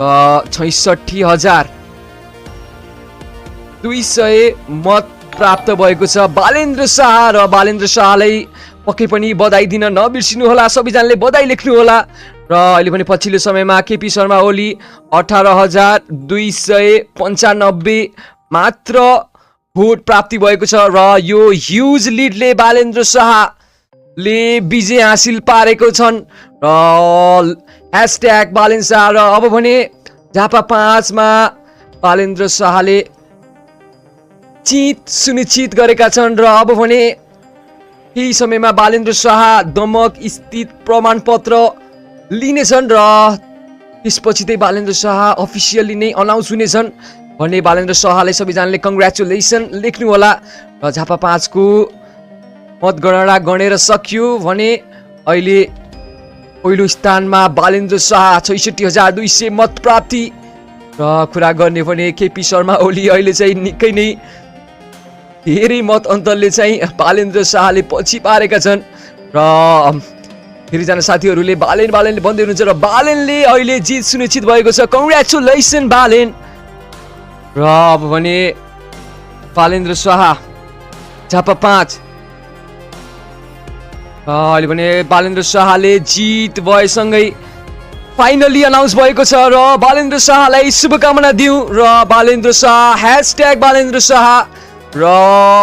66,200 मत प्राप्त भएको छ बालेन्द्र शाह र बालेन्द्र शाहलाई पक्कै पनि बधाई दिन नबिर्सिनु होला, सबैजनाले बधाई लेख्नु होला। र अहिले पनि पछिल्लो समयमा केपी शर्मा ओली 18,295 मात्र भोट प्राप्ति भएको छ र यो ह्युज लिडले बालेन्द्र शाहले विजय हासिल पारेको छन् र ह्यासट्याग बालेन्द्र शाह। र अब भने झापा 5 मा बालेन्द्र शाहले जित सुनिश्चित गरेका छन् र अब भने केही समयमा बालेन्द्र शाह दमक स्थित प्रमाणपत्र लिनेछन् र त्यसपछि चाहिँ बालेन्द्र शाह अफिसियली नै अनाउन्स हुनेछन् भन्ने बालेन्द्र शाहलाई सबैजनाले कङ्ग्रेचुलेसन लेख्नु होला। र झापा 5 को मतगणना गणेर सकियो भने अहिले पहिलो स्थानमा बालेन्द्र शाह 66,200 मत प्राप्ति र कुरा गर्ने भने केपी शर्मा ओली अहिले चाहिँ निकै नै धेरै मत अन्तरले चाहिँ बालेन्द्र शाहले पछि पारेका छन् र धेरैजना साथीहरूले बालेनले भन्दै हुनुहुन्छ र बालेनले अहिले जित सुनिश्चित भएको छ। कङ्ग्रेचुलेसन बालेन। र अब भने बालेन्द्र शाह झापा 5 अहिले भने बालेन्द्र शाहले जित भएसँगै फाइनली अनाउन्स भएको छ र बालेन्द्र शाहलाई शुभकामना दिउँ र बालेन्द्र शाह ह्यासट्याग बालेन्द्र शाह। र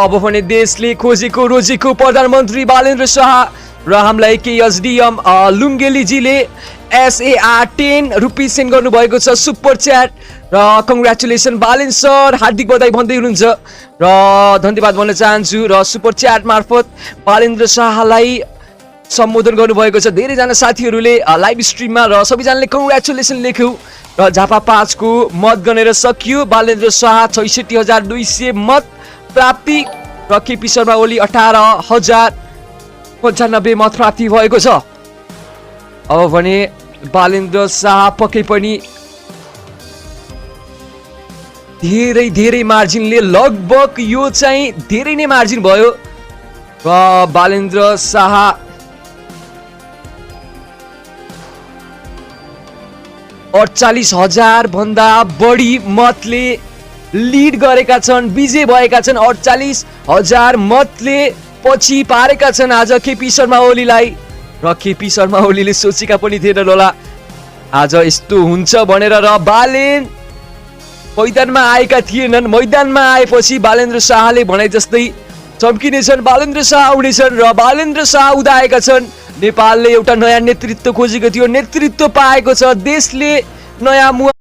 अब भने देशले खोजेको रोजेको प्रधानमन्त्री बालेन्द्र शाह र हामीलाई केएसडीएम लुङ्गेलीजीले SAR 10 रुपिस सेन्ड गर्नुभएको छ सुपर च्याट र कङ्ग्रेचुलेसन बालेन सर, हार्दिक बधाई भन्दै हुनुहुन्छ र धन्यवाद भन्न चाहन्छु र सुपर च्याट मार्फत बालेन्द्र शाहलाई सम्बोधन गर्नुभएको छ धेरैजना साथीहरूले लाइभ स्ट्रिममा र सबैजनाले कङ्ग्रेचुलेसन लेख्यौ र झापा 5 को मत गनेर सकियो। बालेन्द्र शाह 66,200 मत प्राप्ति र केपी शर्मा ओली 18,095 मत प्राप्ति भएको छ। अब भने बालेन्द्र शाह पक्कै पनि धेरै मार्जिनले लगभग यो चाहिँ धेरै नै मार्जिन भयो र बालेन्द्र शाह 48,000 भन्दा बढी मतले लिड गरेका छन्, विजय भएका छन्। 48,000 मतले पछि पारेका छन् आज केपी शर्मा ओलीलाई र केपी शर्मा ओलीले सोचेका पनि थिएनन् होला आज यस्तो हुन्छ भनेर र बालेन मैदानमा आएका थिएनन्। मैदानमा आएपछि बालेन्द्र शाहले भने जस्तै चम्किनेछन्, बालेन्द्र शाह आउनेछन् र बालेन्द्र शाह उदाएका छन्। नेपालले एउटा नयाँ नेतृत्व खोजेको थियो, नेतृत्व पाएको छ, देशले नयाँ